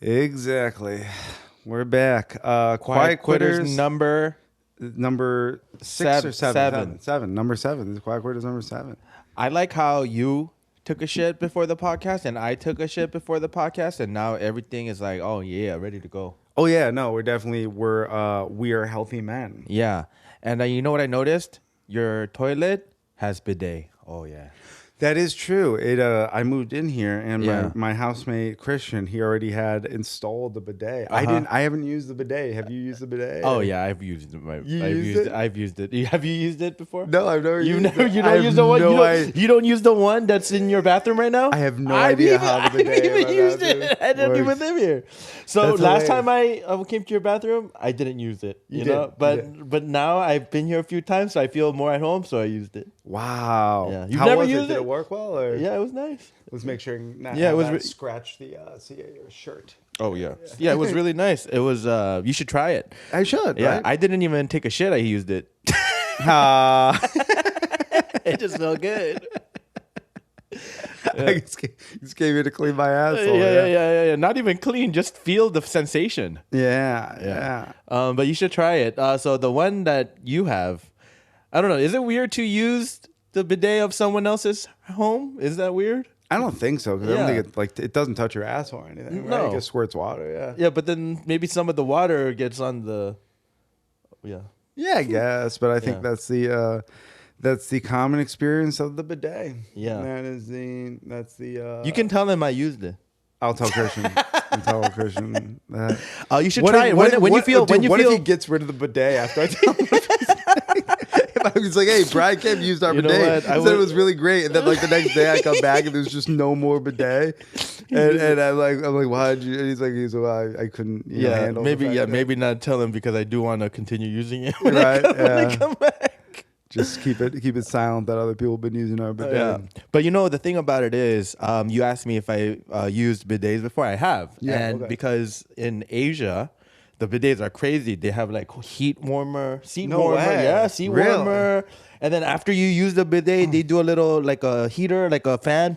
Exactly. We're back. Quiet Quitters number six or seven? seven. Seven. Number seven. This is Quiet Quitters number 7. I like how you took a shit before the podcast and I took a shit before the podcast, and now everything is like, oh yeah, ready to go. Oh yeah, no, we are healthy men. Yeah, and you know what I noticed? Your toilet has bidet. Oh yeah. That is true. I moved in here, and Yeah. my housemate Christian, he already had installed the bidet. I haven't used the bidet. Have you used the bidet? Oh yeah, I've used it. I've used it. Have you used it before? No, I've never used it. You don't use the one. You don't use the one that's in your bathroom right now. I have no idea how the bidet. I haven't even used it. I didn't even live here. So That's last time I came to your bathroom, I didn't use it. You know, did. but now I've been here a few times, so I feel more at home. So I used it. Wow. Yeah. You've How never was used it? Did it? it work well? Or? Yeah, it was nice. Let's make sure not Yeah, have it was that re- scratch the your shirt. Oh yeah, yeah. It was really nice. It was. You should try it. I should. Yeah, Right? I didn't even take a shit. I used it. It just felt good. I just came here to clean my asshole. Yeah. Not even clean. Just feel the sensation. Yeah. But you should try it. So the one that you have, I don't know. Is it weird to use the bidet of someone else's home? Is that weird? I don't think so because I Yeah. don't think it doesn't touch your asshole or anything. Right? No. It just squirts water. Yeah. Yeah, but then maybe some of the water gets on the. Yeah. Yeah, I guess, but I think Yeah. that's the common experience of the bidet. Yeah. That's the. You can tell them I used it. I'll tell Christian. I'll tell Christian that. Oh, you should try it when you feel. What if he gets rid of the bidet after I tell him? If I was like, "Hey, Brian Kemp used our You know bidet. what? I He said it was really great," and then like the next day I come back and there's just no more bidet, and I'm like, "Why did you?" And he's like, "Well, I couldn't." Handle the fact that- maybe not tell him because I do want to continue using it when Right, when I yeah. come back. Just keep it silent that other people have been using our bidet. Yeah. But the thing about it is, you asked me if I used bidets before. I have. Yeah, And okay. because in Asia, the bidets are crazy. They have like seat warmer. No way. Yeah, seat Really? warmer. And then after you use the bidet, they do a little like a heater, like a fan.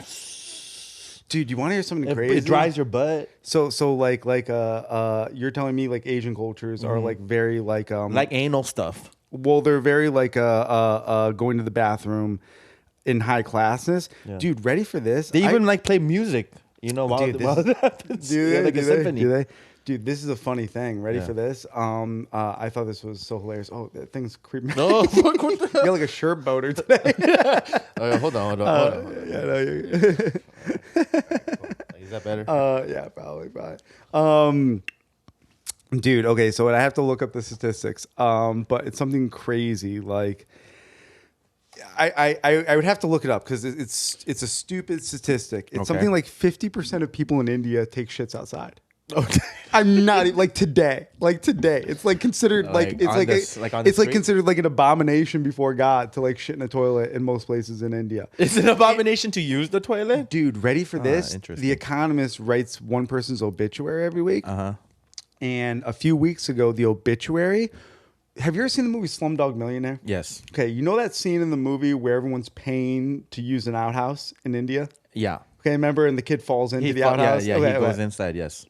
Dude, you want to hear something It, crazy? it dries your butt. So like you're telling me like Asian cultures are like very like Like anal stuff. well, they're very like going to the bathroom in high classness. Yeah. Dude, ready for this? They even like play music, while, Dude, while it happens. do Yeah, they? like Do a they? symphony. Do they? Dude, this is a funny thing. Ready Yeah. for this? I thought this was so hilarious. Oh, that thing's creeping. No, what the You got like a shirt boater today. Oh, yeah, hold on. Yeah, no, Is that better? yeah, probably. Dude, okay, so I have to look up the statistics. But it's something crazy. Like, I would have to look it up because it's a stupid statistic. It's Okay. something like 50% of people in India take shits outside. Okay. I'm not like today. It's like considered like it's on like the- like on the it's like street? considered like an abomination before God to like shit in a toilet in most places in India. Is it an abomination to use the toilet? Dude, ready for this? interesting. The Economist writes one person's obituary every week. Uh-huh. And a few weeks ago, the obituary. Have you ever seen the movie Slumdog Millionaire? Yes. Okay, you know that scene in the movie where everyone's paying to use an outhouse in India? Yeah. Okay, remember? And the kid falls into the outhouse? Yeah, Okay, he goes okay. inside, yes.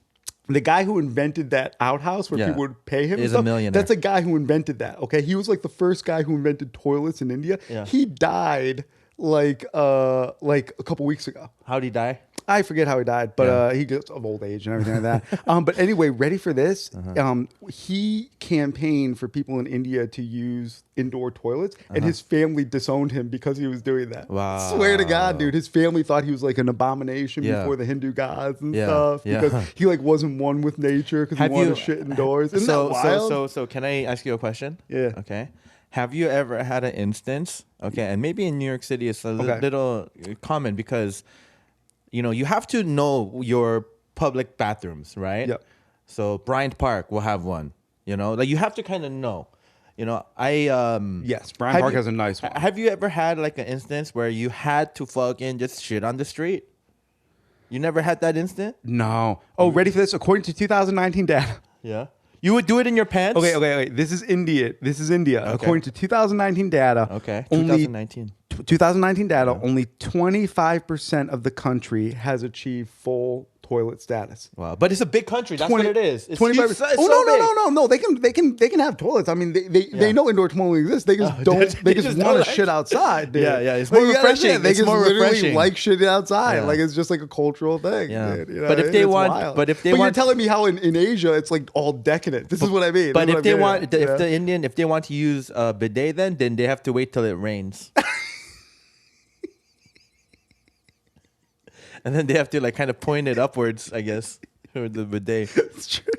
The guy who invented that outhouse where Yeah. people would pay him and Is a stuff, millionaire. that's a guy who invented that. Okay, he was like the first guy who invented toilets in India. Yeah. He died like a couple weeks ago. How'd he die? I forget how he died, but he just of old age and everything like that. But anyway, ready for this? He campaigned for people in India to use indoor toilets, and his family disowned him because he was doing that. Wow. Swear to God, dude, his family thought he was like an abomination Yeah. before the Hindu gods and Yeah, stuff yeah. because he like wasn't one with nature because he Have wanted you- to shit indoors. Isn't that wild? So can I ask you a question? Yeah. Okay. Have you ever had an instance? Okay, and maybe in New York City it's a Okay. little common because you have to know your public bathrooms, right? Yep. So Bryant Park will have one. Like you have to kind of know. Yes, Bryant have Park you- has a nice one. Have you ever had like an instance where you had to fucking just shit on the street? You never had that instant? No. Oh, ready for this? According to 2019 data. Yeah. You would do it in your pants? Okay. This is India. Okay. According to 2019 data. Okay. Only 2019. 2019 data. Only 25% of the country has achieved full toilet status. Wow, but it's a big country. That's what it is. It's 25%. huge. No. They can have toilets. I mean, they know indoor toilet exists. They just don't. They just want to shit outside. Dude. Yeah. It's more refreshing. They it's just more literally refreshing. like shitting outside. Yeah. Like it's just like a cultural thing. Yeah. Dude, you know? But if they want, wild. but you're telling me how in Asia it's like all decadent. This is what I mean. But if they want, if they want to use a bidet, then they have to wait till it rains. And then they have to like kind of point it upwards, I guess, for the bidet. It's true.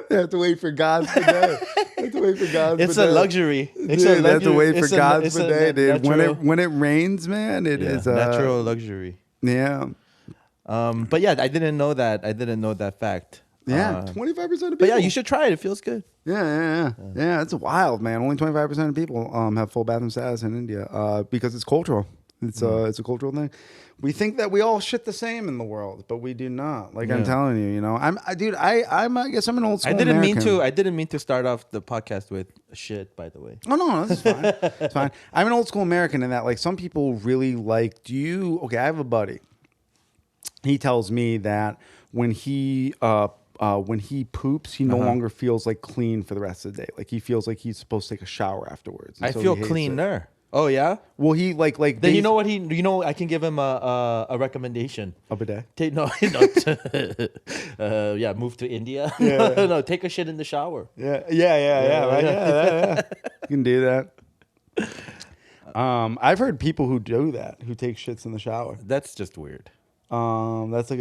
They have to wait for God's bidet. It's a luxury. They have to wait for God's bidet, dude. When it rains, man, it is a natural luxury. Yeah. But yeah, I didn't know that. I didn't know that fact. Yeah, 25% of people. But yeah, you should try it. It feels good. Yeah. It's wild, man. Only 25% of people have full bathroom status in India because it's cultural. It's a cultural thing. We think that we all shit the same in the world, but we do not. Like I'm telling you, I guess I'm an old school American. I didn't mean to start off the podcast with shit, by the way. Oh no, that's fine. It's fine. I'm an old school American in that like some people really like. I have a buddy. He tells me that when he poops, he no longer feels like clean for the rest of the day. Like he feels like he's supposed to take a shower afterwards. I feel cleaner. Oh yeah. Well, he like. Then you know what I can give him a recommendation. A bidet. Move to India. Yeah. No, take a shit in the shower. Yeah. Yeah. You can do that. I've heard people who do that, who take shits in the shower. That's just weird. That's like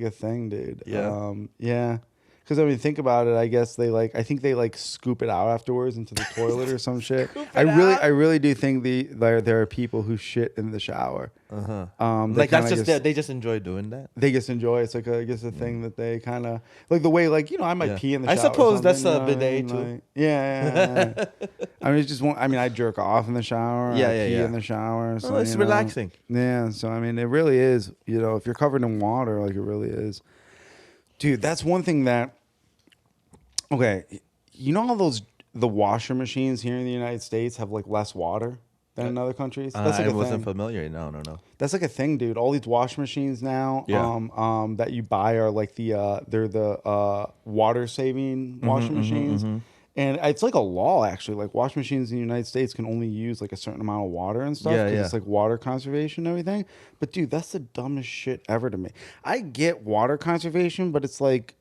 a thing, dude. Yeah. Yeah. Because I mean, think about it. I guess I think they scoop it out afterwards into the toilet or some shit. I really do think there are people who shit in the shower. Like that's just they just enjoy doing that. They just enjoy it. It's like I guess a thing that they kind of like the way I might pee in the shower. I suppose that's a bidet too. Like, yeah. I mean, it's just I jerk off in the shower. I pee in the shower. So it's relaxing. Yeah. So I mean, it really is. If you're covered in water, like it really is. Dude, that's one thing that. Okay, all the washer machines here in the United States have like less water than in other countries. That's like I wasn't familiar. No. That's like a thing, dude. All these wash machines now, that you buy are like they're the water saving washing machines, and it's like a law actually. Like wash machines in the United States can only use like a certain amount of water and stuff because it's like water conservation and everything. But dude, that's the dumbest shit ever to me. I get water conservation, but it's like.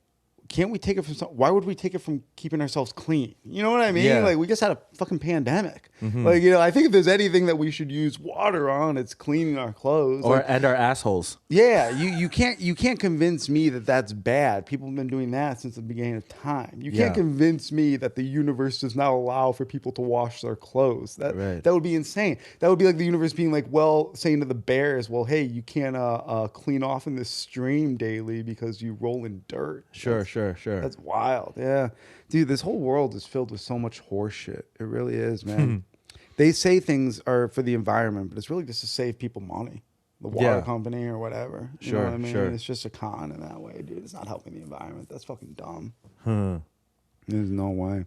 Can't we take it from why would we take it from keeping ourselves clean? You know what I mean? Yeah. Like we just had a fucking pandemic. Like, I think if there's anything that we should use water on, it's cleaning our clothes and our assholes. Yeah, you can't convince me that that's bad. People have been doing that since the beginning of time. You can't convince me that the universe does not allow for people to wash their clothes. That would be insane. That would be like the universe being like, saying to the bears, well, hey, you can't clean off in this stream daily because you roll in dirt. Sure. That's wild. Yeah. Dude, this whole world is filled with so much horse shit. It really is, man. They say things are for the environment, but it's really just to save people money. The water company or whatever. You know what I mean? It's just a con in that way, dude. It's not helping the environment. That's fucking dumb. There's no way.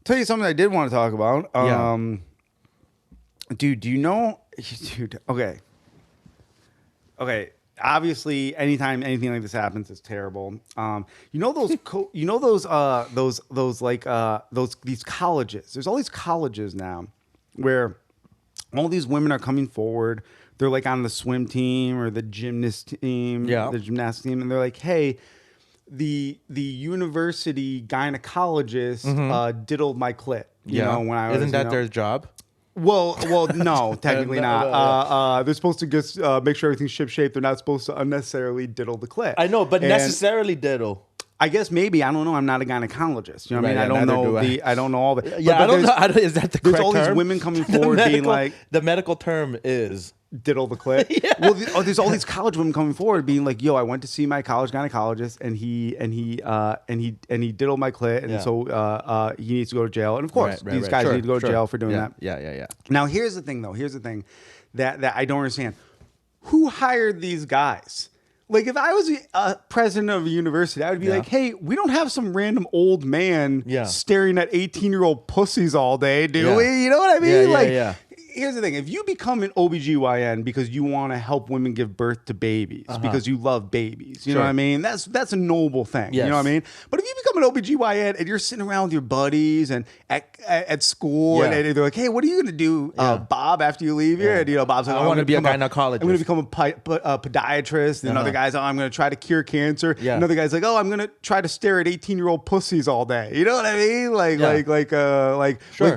Tell you something I did want to talk about. Dude, do you know? Dude, okay. Obviously, anytime anything like this happens, it's terrible. These colleges. There's all these colleges now where all these women are coming forward. They're like on the swim team or the gymnast team, the gymnastics team, and they're like, "Hey, the university gynecologist diddled my clit." You know, when I was, isn't that their job? Well, no, technically not. They're supposed to just make sure everything's ship-shape. They're not supposed to unnecessarily diddle the clit. I know, but necessarily diddle. I guess maybe. I don't know. I'm not a gynecologist. You know what I mean? I don't know I don't know all the. Yeah, I don't know. Is that the correct term? There's all these women coming forward being like, the medical term is diddle the clit. Well, there's all these college women coming forward being like, yo, I went to see my college gynecologist and he diddled my clit, and so he needs to go to jail. And of course, these guys need to go to jail for doing that. Yeah. Now here's the thing, though. Here's the thing that I don't understand. Who hired these guys? Like, if I was a president of a university, I would be like, hey, we don't have some random old man staring at 18-year-old pussies all day, do we? You know what I mean? here's the thing. If you become an OBGYN because you want to help women give birth to babies, because you love babies, you know what I mean? That's a noble thing. Yes. You know what I mean? But if you become an OBGYN and you're sitting around with your buddies and at school and they're like, hey, what are you going to do, Bob, after you leave here? And, Bob's like, I want to be a gynecologist. I'm going to become a podiatrist. And another guy's, I'm going to try to cure cancer. Yeah. Another guy's like, I'm going to try to stare at 18-year-old pussies all day. You know what I mean? Like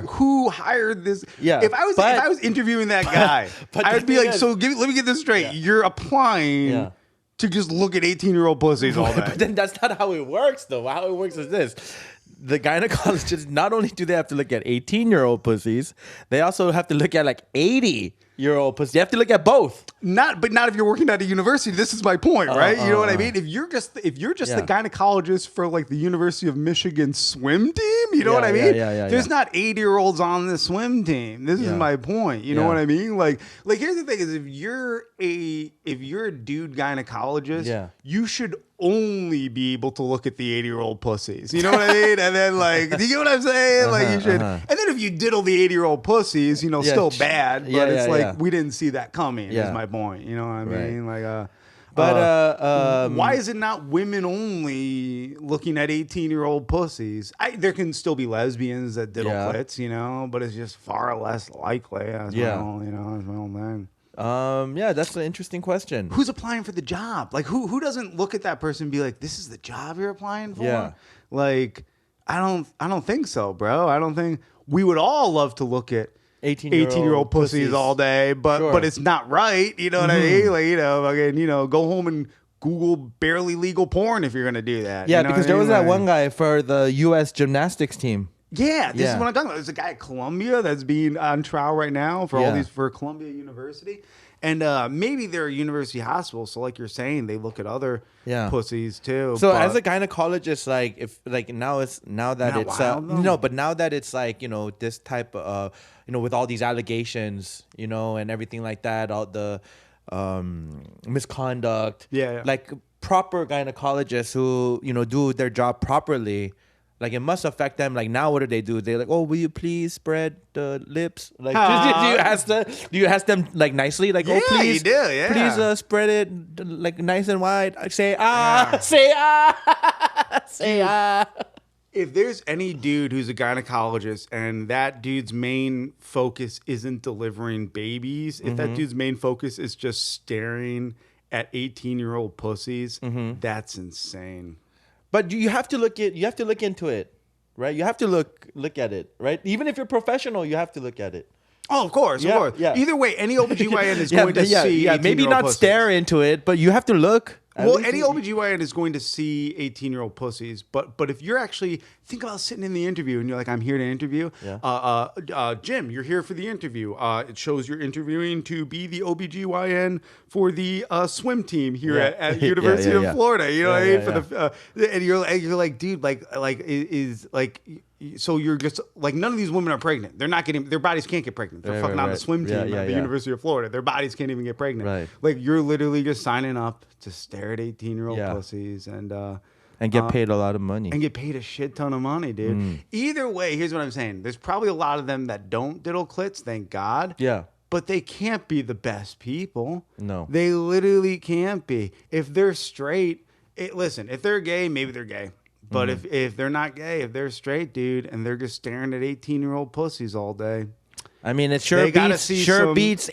who hired this? Yeah. If I was interviewing that guy, I would be like, let me get this straight. You're applying to just look at 18-year-old pussies all day. But then that's not how it works, though. How it works is this. The gynecologists, not only do they have to look at 18-year-old pussies, they also have to look at like 80-year-old pussies. They have to look at both. Not if you're working at a university. This is my point, right? You know what I mean? If you're just the gynecologist for like the University of Michigan swim team, you know what I mean? There's not 80-year-olds on the swim team. This is my point. You know what I mean? Like here's the thing: is if you're a dude gynecologist, you should only be able to look at the 80-year-old pussies. You know what I mean? And then do you get what I'm saying? Like you should. And then if you diddle the 80-year-old pussies, still bad. But it's like we didn't see that coming. Is my point. You know what I mean? Like why is it not women only looking at 18-year-old pussies? There can still be lesbians that diddle clits, but it's just far less likely. That's my own thing. That's an interesting question. Who's applying for the job? Like who doesn't look at that person and be like, this is the job you're applying for? Yeah. Like I don't think so, bro. I don't think we would all love to look at 18-year-old pussies all day, but it's not right. You know what I mean? Like, go home and Google barely legal porn if you're going to do that. Yeah, because there was that one guy for the U.S. gymnastics team. Yeah, this is what I'm talking about. There's a guy at Columbia that's being on trial right now for Columbia University. And maybe they're a university hospital, so like you're saying, they look at other pussies too. So as a gynecologist, now that it's like this type of with all these allegations, and everything like that, all the misconduct, like proper gynecologists who do their job properly. Like it must affect them. Like now, what do? They're like, "Oh, will you please spread the lips?" Like, do you ask them like nicely? Like, "Oh, please, you do, please spread it like nice and wide." I say say say If there's any dude who's a gynecologist and that dude's main focus isn't delivering babies, if that dude's main focus is just staring at 18-year-old pussies, that's insane. But you have to look into it, right? You have to look at it, right? Even if you're professional, you have to look at it. Oh, of course. Yeah. Either way, any OBGYN is going to see 18-year-old maybe not pussies. stare into it, but you have to look. Well, any OBGYN is going to see 18-year-old pussies, but if you're actually think about sitting in the interview and you're like, I'm here to interview. Jim, you're here for the interview. It shows you're interviewing to be the OBGYN for the swim team here at University of Florida. You know what I mean? And you're like, dude, so you're just like, none of these women are pregnant. They're not getting, their bodies can't get pregnant. They're fucking on the swim team at the University of Florida. Their bodies can't even get pregnant. Right. Like you're literally just signing up to stare at 18-year-old pussies and get paid a lot of money. And get paid a shit ton of money, dude. Either way, here's what I'm saying. There's probably a lot of them that don't diddle clits, thank God. Yeah. But they can't be the best people. No. They literally can't be. If they're straight, listen, if they're gay, maybe they're gay. But if they're not gay, if they're straight, dude, and they're just staring at 18-year-old pussies all day. I mean, it beats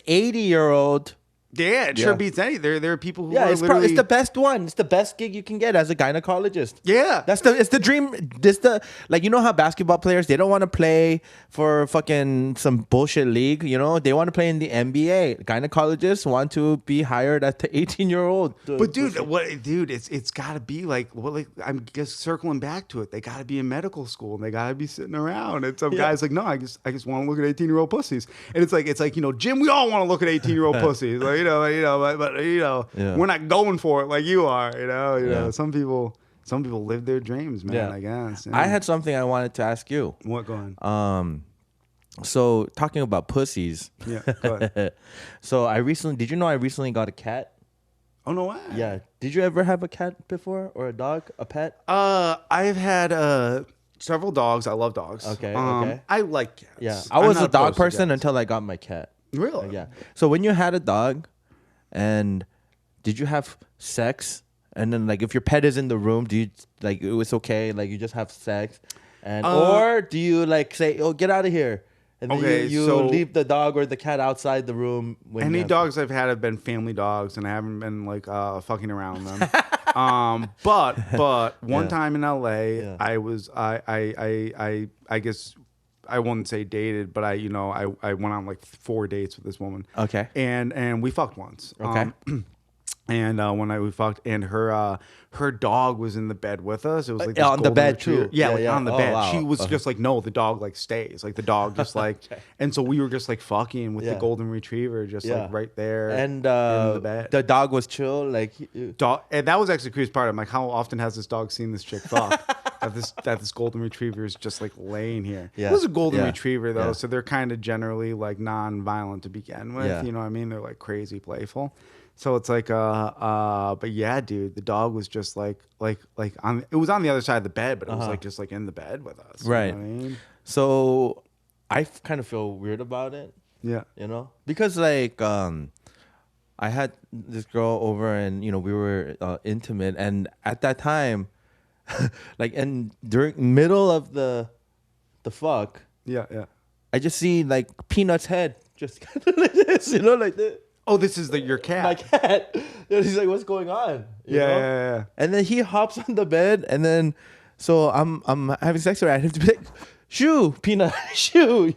80-year-old. Yeah, it sure beats any. There are people who are it's the best one. It's the best gig you can get as a gynecologist. Yeah. It's the dream. How basketball players, they don't want to play for fucking some bullshit league, They want to play in the NBA. Gynecologists want to be hired at the 18-year-old. But dude, it's got to be I'm just circling back to it. They got to be in medical school and they got to be sitting around. And some guys like, no, I just want to look at 18-year-old pussies. And it's like, Jim, we all want to look at 18-year-old pussies. Like, we're not going for it like you are. Some people live their dreams, man. I guess. I had something I wanted to ask you. What? Go on. So talking about pussies. Yeah. Go ahead. So I recently got a cat. Oh, no way. Yeah. Did you ever have a cat before or a dog, a pet? I've had several dogs. I love dogs. Okay. I like cats. Yeah. I was a dog person until I got my cat. Really? Yeah. So when you had a dog, and did you have sex? And then like if your pet is in the room, do you like it was okay? Like you just have sex, and or do you like say, "Oh, get out of here," and then Okay, you so- leave the dog or the cat outside the room when you Any have dogs I've had have been family dogs, and I haven't been like fucking around them. But one Yeah. time in LA, Yeah. I guess I wouldn't say dated, but I went on like 4 dates with this woman. Okay. And we fucked once. Okay. And one night we fucked, and her dog was in the bed with us. It was like this on the golden bed, retriever. too? Yeah, Yeah, like yeah. on the Oh, bed. wow. She was just like, no, the dog like stays. Like the dog just like, and so we were just like fucking with the Yeah. golden retriever, just Yeah. like right there and in the bed. the dog was chill. Like Dog, and that was actually the craziest part. I'm like, how often has this dog seen this chick fuck? that this golden retriever is just like laying here. Yeah. It was a golden Yeah. retriever though, Yeah. so they're kind of generally like non-violent to begin with. Yeah. You know what I mean? They're like crazy playful. So it's like but yeah, dude, the dog was just like on. It was on the other side of the bed, but it was like just like in the bed with us. Right. You know what I mean? so, I kind of feel weird about it. Yeah. You know, because like I had this girl over, and we were intimate, and at that time, like, and during middle of the fuck, Yeah. Yeah. I just see like Peanut's head just kind of like this, like this. Oh, this is your cat. My cat. And he's like, "What's going on?" You Yeah, know? yeah. And then he hops on the bed, and then so I'm having sex with her. I have to be like, "Shoo, Peanut, shoo,"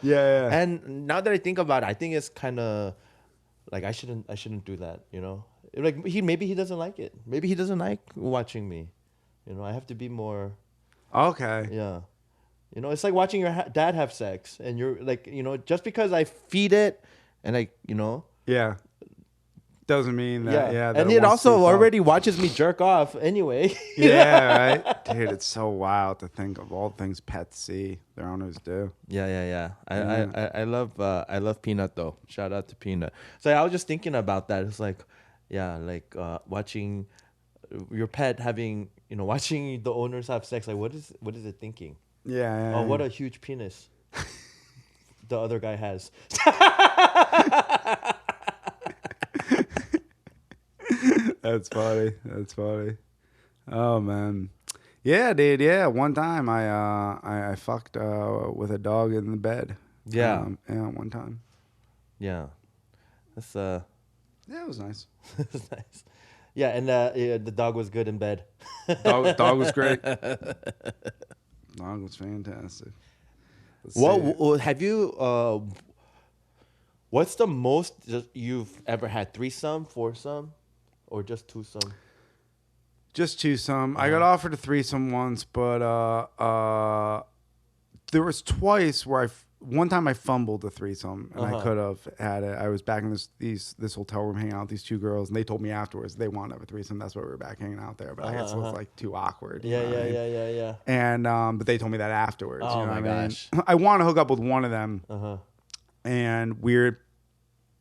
Yeah. And now that I think about it, I think it's kind of like I shouldn't do that. Like maybe he doesn't like it. Maybe he doesn't like watching me. I have to be more. Okay. Yeah. It's like watching your dad have sex, and you're like, just because I feed it, and Yeah. Doesn't mean that. Yeah. that and it wants to also fuck. already watches me jerk off anyway. Yeah, right. Dude, it's so wild to think of all the things pets see their owners do. Yeah. I love Peanut though. Shout out to Peanut. So I was just thinking about that. It's like, yeah, like watching your pet having, watching the owners have sex. Like, what is it thinking? Yeah. Oh, what a huge penis the other guy has. That's funny. Oh man. Yeah, dude. Yeah, one time I fucked with a dog in the bed. Yeah. Yeah, one time. Yeah, that's Yeah, it was nice. that's nice. Yeah, and the dog was good in bed. Dog was great. Dog was fantastic. Let's see. Well, have you? What's the most you've ever had? Threesome, foursome, or just twosome? Just twosome. I got offered a threesome once, but there was twice where one time I fumbled a threesome, and I could have had it. I was back in this hotel room hanging out with these two girls, and they told me afterwards they wanted to have a threesome. That's why we were back hanging out there. But I guess it was like too awkward. You know what I mean? Yeah. And but they told me that afterwards. Oh you know my what I mean? gosh. I want to hook up with one of them, and we're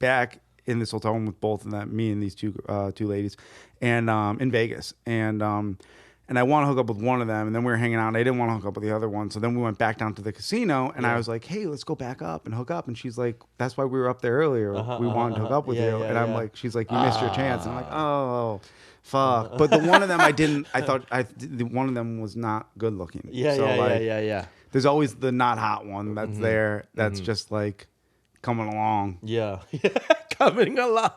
back in this hotel room with both of them, me and these two ladies, and in Vegas, and I want to hook up with one of them, and then we were hanging out, and I didn't want to hook up with the other one, so then we went back down to the casino, and I was like, hey, let's go back up and hook up, and she's like, that's why we were up there earlier, we wanted to hook up with you, and I'm like, she's like, you missed your chance, and I'm like, oh, fuck, but the one of them one of them was not good looking, Yeah. There's always the not hot one that's there, that's just like coming along, Yeah. Coming along.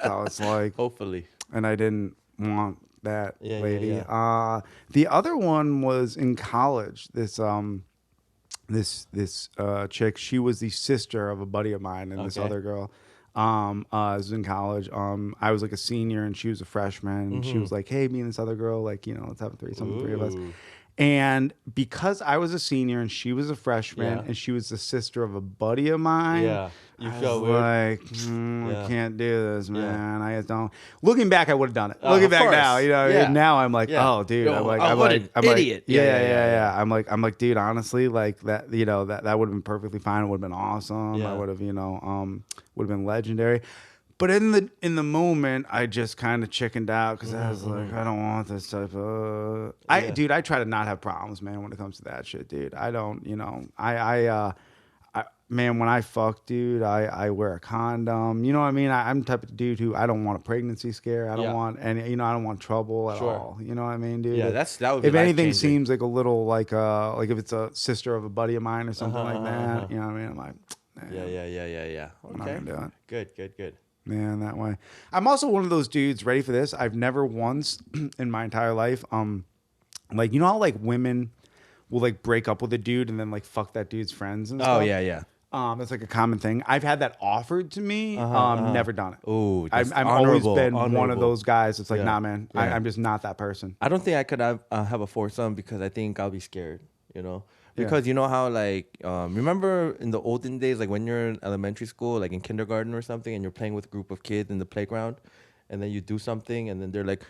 so it's like, Hopefully. and I didn't want that lady. Yeah. The other one was in college. This chick. She was the sister of a buddy of mine, and this other girl. Was in college. I was like a senior, and she was a freshman. And she was like, "Hey, me and this other girl, like, let's have a threesome, the three of us." And because I was a senior and she was a freshman, and she was the sister of a buddy of mine, you I felt was weird. like, I can't do this, man. I just don't. Looking back, I would have done it. Looking back course. now, Yeah. now I'm like, Yeah. oh, dude, I'm like, what an idiot. Yeah. I'm like, dude, honestly, like that, that would have been perfectly fine. It would have been awesome. Yeah. I would have, would have been legendary. But in the moment, I just kind of chickened out because I was like, I don't want this type of. Dude, I try to not have problems, man, when it comes to that shit, dude. I don't, man, when I fuck, dude, I wear a condom. You know what I mean? I'm the type of dude who I don't want a pregnancy scare. I don't want any, I don't want trouble at all. You know what I mean, dude? Yeah, that would be if anything life-changing. seems like a little like if it's a sister of a buddy of mine or something like that, you know what I mean? I'm like, yeah. Okay. I'm not gonna do it. Good. Man, that way. I'm also one of those dudes, ready for this? I've never once in my entire life, like, you know how like women will like break up with a dude and then like fuck that dude's friends and stuff? Oh, yeah. That's like a common thing. I've had that offered to me. Never done it. Ooh, I've always been one of those guys. It's like, nah, man, I'm just not that person. I don't think I could have a foursome because I think I'll be scared, you know? Because you know how like, remember in the olden days, like when you're in elementary school, like in kindergarten or something, and you're playing with a group of kids in the playground, and then you do something, and then they're like,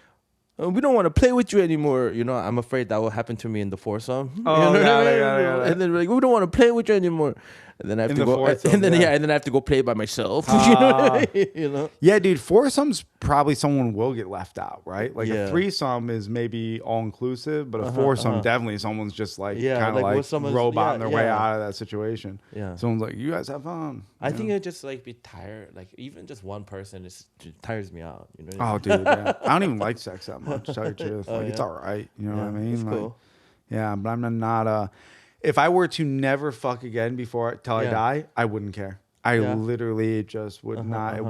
we don't want to play with you anymore. You know, I'm afraid that will happen to me in the foursome. Oh, yeah. And then like, we don't want to play with you anymore. And then I have to go, and then I have to go play by myself. You know what I mean? You know? Yeah, dude. Foursomes probably someone will get left out, right? Like a threesome is maybe all inclusive, but a foursome definitely someone's just like kind of like roboting their way out of that situation. Yeah, someone's like, you guys have fun. I think it'd just like be tired. Like even just one person just tires me out. You know? Oh, dude. Yeah. I don't even like sex that much. To tell you the truth, like it's all right. You know what I mean? It's like, cool. Yeah, but I'm not. If I were to never fuck again till I die, I wouldn't care. I literally just would not. I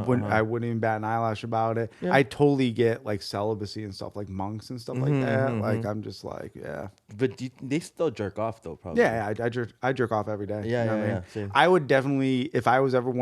wouldn't even bat an eyelash about it. Yeah. I totally get like celibacy and stuff, like monks and stuff like that. Like I'm just like, yeah. But they still jerk off though, probably. Yeah, I jerk off every day. Yeah, you know yeah, what I mean? I would definitely, if I was ever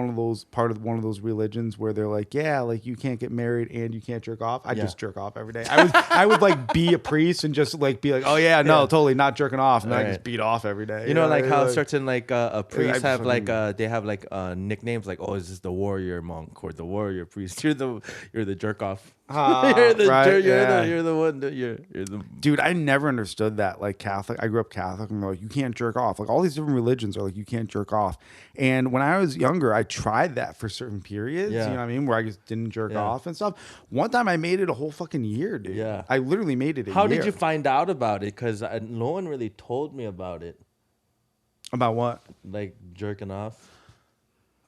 part of one of those religions where they're like, yeah, like you can't get married and you can't jerk off. I just jerk off every day. I would like be a priest and just like be like, oh yeah, no, totally not jerking off, and I just beat off every day. You know, like how certain like priests have like they have like nicknames like, oh, is this the warrior monk or the warrior priest? You're the jerk off. You're the one that you're the dude. I never understood that. Like Catholic, I grew up Catholic, and they're like, you can't jerk off. Like all these different religions are like, you can't jerk off. And when I was younger, I tried that for certain periods. You know what I mean, where I just didn't jerk off and stuff. One time, I made it a whole fucking year, dude. Yeah, I literally made it. How did you find out about it? Because no one really told me about it. About what? Like jerking off.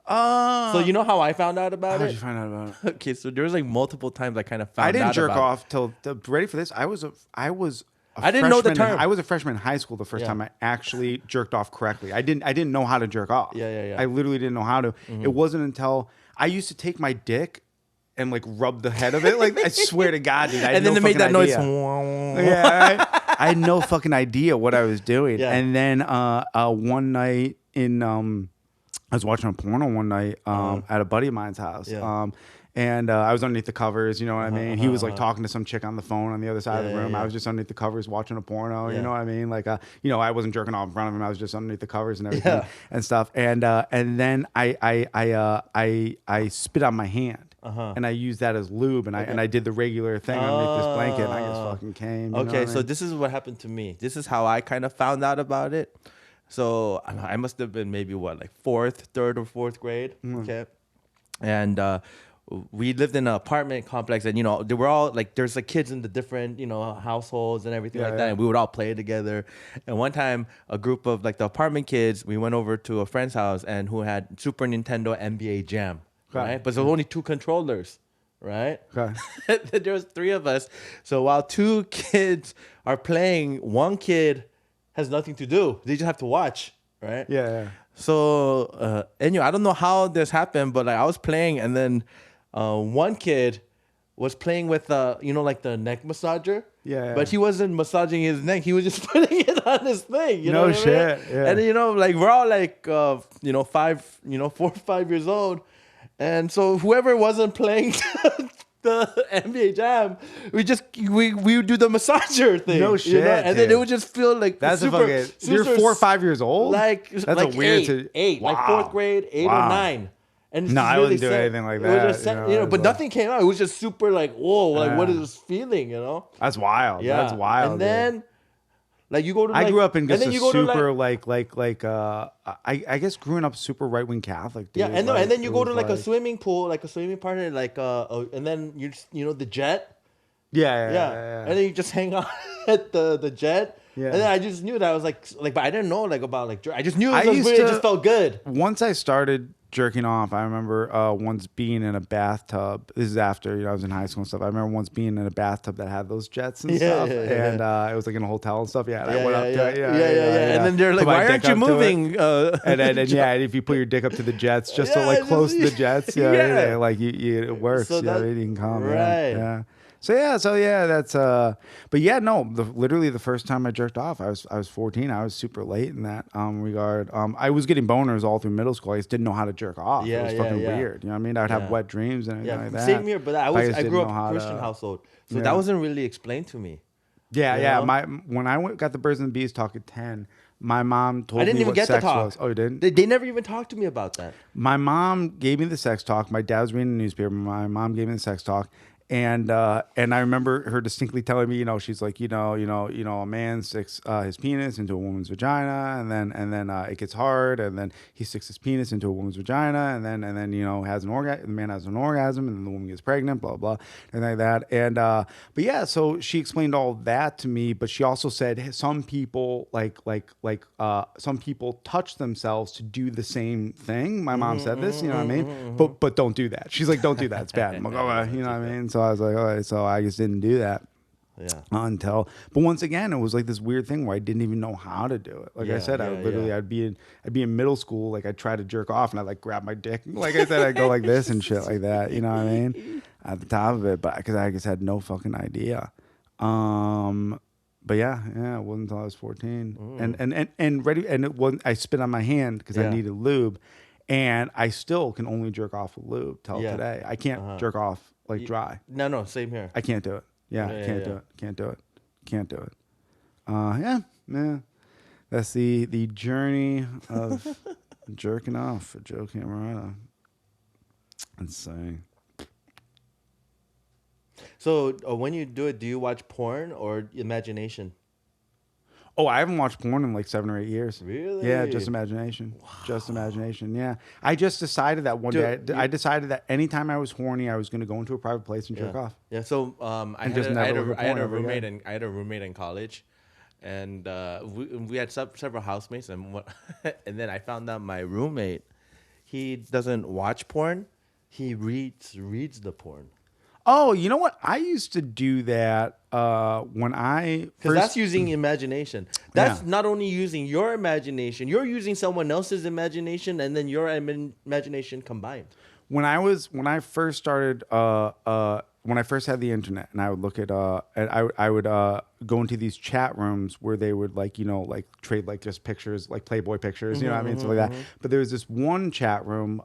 So you know how I found out about it? How did you find out about it? Okay, so there was like multiple times I kind of found out. I didn't jerk about off till ready for this. I didn't know the term. I was a freshman in high school the first time I actually jerked off correctly. I didn't know how to jerk off. Yeah. I literally didn't know how to. It wasn't until I used to take my dick and like rub the head of it. Like I swear to God, dude. And then they made that noise. Yeah, I had no fucking idea what I was doing. Yeah. And then one night I was watching a porno one night at a buddy of mine's house. Yeah. And I was underneath the covers, you know what I mean? He was like talking to some chick on the phone on the other side of the room. I was just underneath the covers watching a porno, you know what I mean? Like, you know, I wasn't jerking off in front of him. I was just underneath the covers and everything and stuff. And then I spit on my hand and I used that as lube and I did the regular thing underneath this blanket and I just fucking came. Okay, so this is what happened to me. This is how I kind of found out about it. So I must have been maybe like third or fourth grade. Okay. And we lived in an apartment complex and, you know, they were all like, there's like kids in the different, you know, households and everything like that. And we would all play together. And one time a group of like the apartment kids, we went over to a friend's house and who had Super Nintendo NBA Jam. Right. But there were only 2 controllers. Right. Okay. There was 3 of us. So while 2 kids are playing, one kid has nothing to do. They just have to watch, right? Yeah. So, and I don't know how this happened, but like I was playing, and then one kid was playing with you know, like the neck massager. Yeah. But he wasn't massaging his neck; he was just putting it on his thing. You know what shit. I mean? Yeah. And you know, like we're all like, you know, 4 or 5 years old, and so whoever wasn't playing the NBA Jam, we would do the massager thing. No shit, you know? And then it would just feel like that's super, you're 4 or 5 years old. Like that's like a weird 8, wow. like 4th grade, 8 or 9. And no, I wouldn't do anything like that. You know, but nothing came out. It was just super like, whoa, like what is this feeling? You know, that's wild. Yeah, that's wild. And then. Like you go to, I grew up in just a super I guess growing up super right wing Catholic. Dude. Yeah, and then you go to like a swimming pool, like a swimming party, like and then you know the jet. Yeah. And then you just hang out at the jet, Yeah. And then I just knew that I was like, but I didn't know like about like I just knew I it was used weird. It to- just felt good. Once I started jerking off, I remember once being in a bathtub. This is after I was in high school and stuff. I remember once being in a bathtub that had those jets and stuff, and it was like in a hotel and stuff. Yeah, and I went up to it. Yeah. And then they're like, Put my "Why aren't dick you up to it. moving?" And if you put your dick up to the jets, just so like close to the jets, like it works. So You can come, right. Yeah. So yeah, that's but yeah, no, literally the first time I jerked off, I was 14. I was super late in that regard. I was getting boners all through middle school. I just didn't know how to jerk off. It was fucking weird. You know what I mean? I'd have wet dreams and everything like that. Same here, but I grew up in a Christian household, so that wasn't really explained to me. Yeah. When I got the Birds and the Bees talk at 10, my mom told me I didn't even what get the sex talk. was. Oh, you didn't? They never even talked to me about that. My mom gave me the sex talk. My dad was reading the newspaper. My mom gave me the sex talk. And I remember her distinctly telling me, she's like, a man sticks his penis into a woman's vagina, and then it gets hard, and then he sticks his penis into a woman's vagina, and then has an orgasm. The man has an orgasm, and then the woman gets pregnant, blah blah, and like that. And but yeah, so she explained all that to me, but she also said hey, some people some people touch themselves to do the same thing. My mom said this, you know what I mean? But don't do that. She's like, don't do that. It's bad. I'm like, okay, you know what I mean? So I was like, all right, so I just didn't do that. Yeah. But once again, it was like this weird thing where I didn't even know how to do it. Like I said, I'd be in middle school, like I'd try to jerk off and I'd like grab my dick. Like I said, I'd go like this and shit like that. You know what I mean? At the top of it, but because I just had no fucking idea. But yeah, it wasn't until I was 14, and it wasn't. I spit on my hand because I needed lube, and I still can only jerk off with lube till today. I can't jerk off like dry. No, same here. I can't do it. Can't do it. Yeah. That's the journey of jerking off for Joe Camerota. Insane. So when you do it, do you watch porn or imagination? Oh, I haven't watched porn in like 7 or 8 years. Really? Yeah, just imagination. Wow. Just imagination. Yeah. I just decided that one day. I decided that anytime I was horny, I was going to go into a private place and jerk off. Yeah. So I had a roommate in college, and we had several housemates, and and then I found out my roommate, he doesn't watch porn, he reads the porn. Oh, you know what? I used to do that when I because that's using imagination. That's not only using your imagination, you're using someone else's imagination, and then your imagination combined. When I first started when I first had the internet, and I would look at and I would go into these chat rooms where they would like trade like just pictures, like Playboy pictures, you know what I mean, stuff like that. But there was this one chat room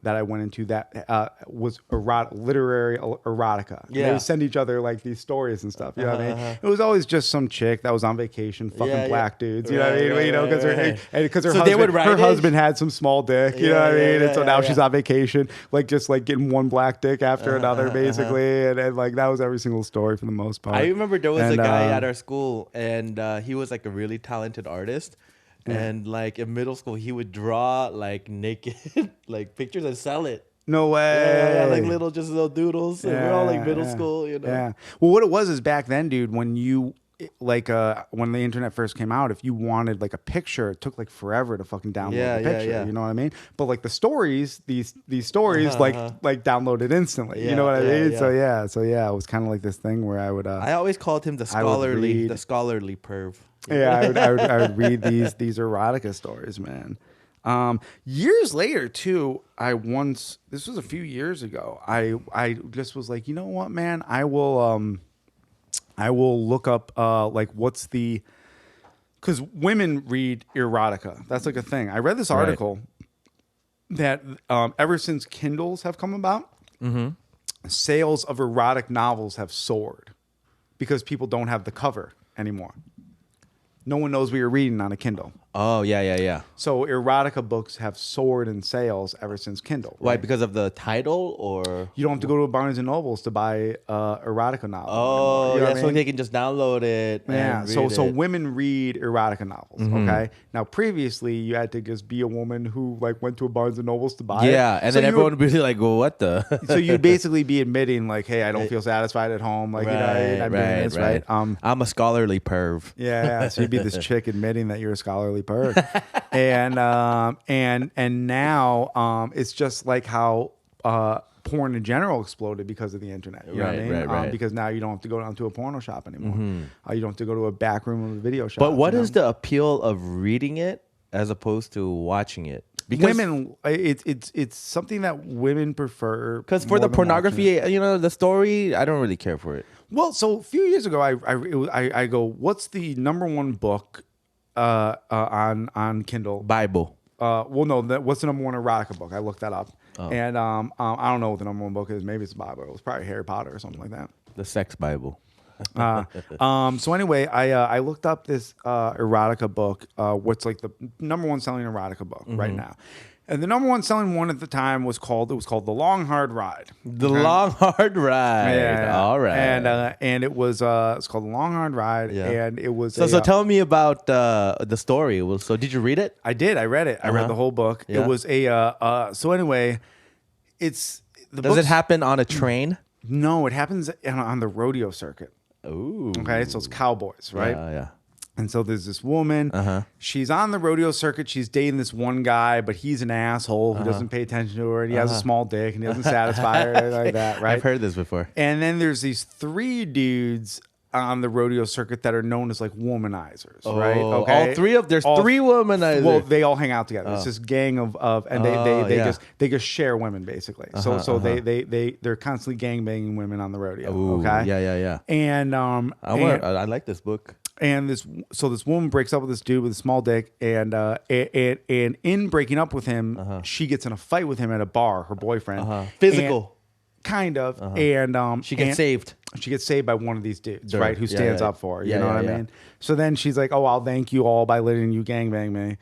that I went into that was literary erotica. Yeah, they would send each other like these stories and stuff. You know what I mean? It was always just some chick that was on vacation, fucking black dudes. You know what I mean? Because her husband had some small dick. You know what I mean? And so now she's on vacation, like just like getting one black dick after another, basically. And like that was every single story for the most part. I remember there was a guy at our school, and he was like a really talented artist. And like in middle school, he would draw like naked like pictures and sell it. No way. Yeah, like little doodles. And we're all like middle school, you know. Yeah. Well, what it was is back then, dude, when you when the internet first came out, if you wanted like a picture, it took like forever to fucking download the picture. You know what I mean? But like the stories, these stories like downloaded instantly. You know what I mean? So yeah, it was kind of like this thing where I would. I always called him the scholarly perv. Yeah, I would read these erotica stories, man. Years later too, this was a few years ago. I just was like, you know what, man, I will look up like what's the, because women read erotica. That's like a thing. I read this article that ever since Kindles have come about, sales of erotic novels have soared because people don't have the cover anymore. No one knows what you're reading on a Kindle. Oh, yeah. So erotica books have soared in sales ever since Kindle. Why? Right? Because of the title, or You don't have to go to Barnes and Nobles to buy erotica novel oh, anymore. You know yeah, what I so mean? they can just download it. Yeah, and so read it. women read erotica novels. Okay, now previously you had to just be a woman who like went to a Barnes and Nobles to buy it. Yeah, and So then you everyone would be like, well, what the? so you'd basically be admitting like, hey, I don't feel satisfied at home. Like, you know, I'm doing this, right? I'm a scholarly perv. Yeah, so you'd be this chick admitting that you're a scholarly perv, and now it's just like how porn in general exploded because of the internet. You know what I mean? Right. Because now you don't have to go down to a porno shop anymore. You don't have to go to a back room of a video shop. But what you is know? the appeal of reading it as opposed to watching it? Because Women, it's something that women prefer. Because for more the than watching pornography, it. you know, the story, I don't really care for it. Well, so a few years ago, I go, what's the number one book on Kindle? Bible. Well, no, what's the number one erotica book? I looked that up, and I don't know what the number one book is. Maybe it's the Bible. It was probably Harry Potter or something like that. The sex Bible. So anyway, I looked up this erotica book. What's like the number one selling erotica book right now, and the number one selling one at the time was called The Long Hard Ride. The Long Hard Ride. Yeah. All right. And it was it's called The Long Hard Ride, Yeah. and it was So tell me about the story. Well, so did you read it? I did. I read it. I read the whole book. Yeah. It was so anyway, it's the Does it book's- happen on a train? No, it happens on the rodeo circuit. Ooh. Okay, so it's cowboys, right? Yeah. And so there's this woman. She's on the rodeo circuit. She's dating this one guy, but he's an asshole who doesn't pay attention to her, and he has a small dick, and he doesn't satisfy her, anything like that, right? I've heard this before. And then there's these three dudes on the rodeo circuit that are known as like womanizers, right? Oh, Okay, all three of there's three womanizers. Well, they all hang out together. It's this gang of and yeah. they just share women basically. They're constantly gang banging women on the rodeo. Ooh, okay, yeah. And I like this book. and this woman breaks up with this dude with a small dick, and in breaking up with him, she gets in a fight with him at a bar. Her boyfriend, Physical. kind of, and She gets saved. She gets saved by one of these dudes, Sure. right? Who Yeah, stands yeah. up for her. You Yeah, know what yeah, I mean? So then she's like, "Oh, I'll thank you all by letting you gangbang me,"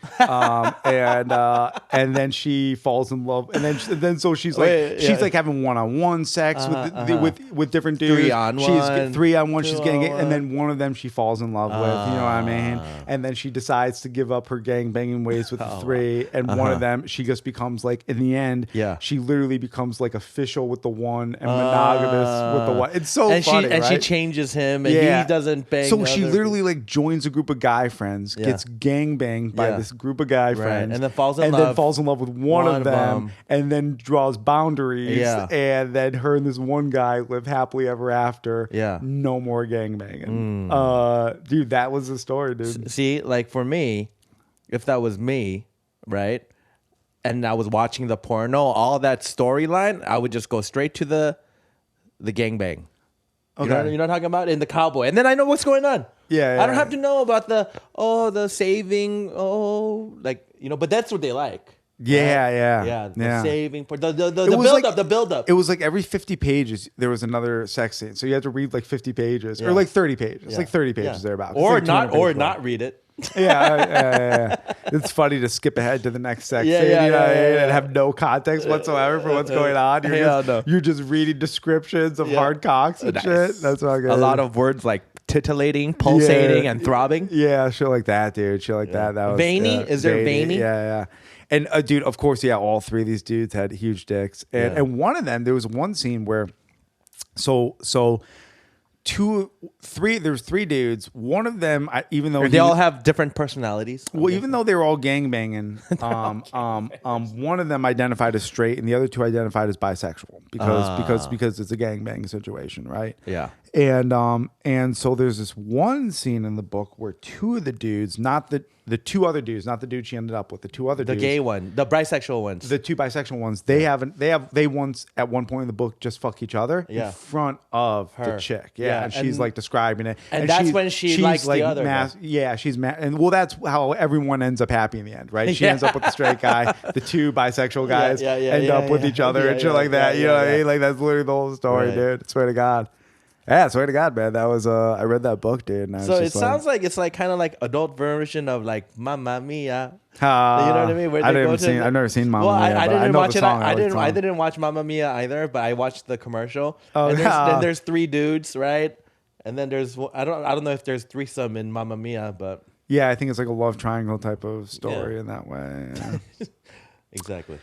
and then she falls in love, and then so she's like, Wait, yeah. she's like having one-on-one sex with different dudes. 3-on-1, She's 3-on-1. She's getting it, 2-on-1. and then one of them she falls in love with. You know what I mean? And then she decides to give up her gangbanging ways with the three, and one of them she just becomes like in the end, Yeah. she literally becomes like official with the one and monogamous with the one. It's so funny, and right? she changes him, and he doesn't bang. So she other literally like joins a group of guy friends, gets gang banged by Yeah. this group of guy friends, and then falls in and love. then falls in love with one of them, and then draws boundaries, Yeah. and then her and this one guy live happily ever after. Yeah. No more gang banging. Dude, that was the story, dude. See, like for me, if that was me, right, and I was watching the porno, all that storyline, I would just go straight to the gangbang. Okay. You know what I'm talking about? In the cowboy. And then I know what's going on. Yeah, I don't yeah. have to know about the saving, but that's what they like. Yeah. Yeah, the saving part, the It build was like- up, the build up. It was like every 50 pages there was another sex scene, so you had to read like 50 pages or like 30 pages, like 30 pages thereabouts. It's Or like 200 not, or pages long. not read it. Yeah. It's funny to skip ahead to the next sex Yeah, scene, yeah, you know what I yeah, mean, yeah. and have no context whatsoever for what's going on. You're just reading descriptions of hard cocks and Nice. shit. That's all good. A lot of words like titillating, pulsating, and throbbing. Yeah, shit like that, dude. Shit like that. That was Veiny? Is there veiny? Yeah. And dude, of course, all three of these dudes had huge dicks, and one of them, there was one scene where, there's three dudes. One of them, even though They all have different personalities. well, even though they were all gangbanging, one of them identified as straight, and the other two identified as bisexual because it's a gangbang situation, right? Yeah. And so there's this one scene in the book where two of the dudes, not the two other dudes, not the dude she ended up with, the two other The dudes, gay one, the bisexual ones. the two bisexual ones, they once at one point in the book just fuck each other in front of the Her. chick, Yeah, and she's and- like describing it, and that's when she likes the other guy. yeah, she's and well, that's how everyone ends up happy in the end, right? She ends up with the straight guy, the two bisexual guys end up with each other and shit like that. You know what I mean? Like that's literally the whole story, Right. dude. I swear to God. Yeah, swear to God, man. That was I read that book, dude. And I was So it just sounds like it's like kind of like adult version of like Mamma Mia. You know uh, what I mean? Where I they go didn't to seen. I've never seen Mamma well, Mia, I but I didn't know watch the it. song. I like the didn't. I song. didn't watch Mamma Mia either, but I watched the commercial. Oh, and yeah. then there's three dudes, right? And then there's I don't know if there's threesome in Mamma Mia, but Yeah, I think it's like a love triangle type of story in that way. Yeah. exactly.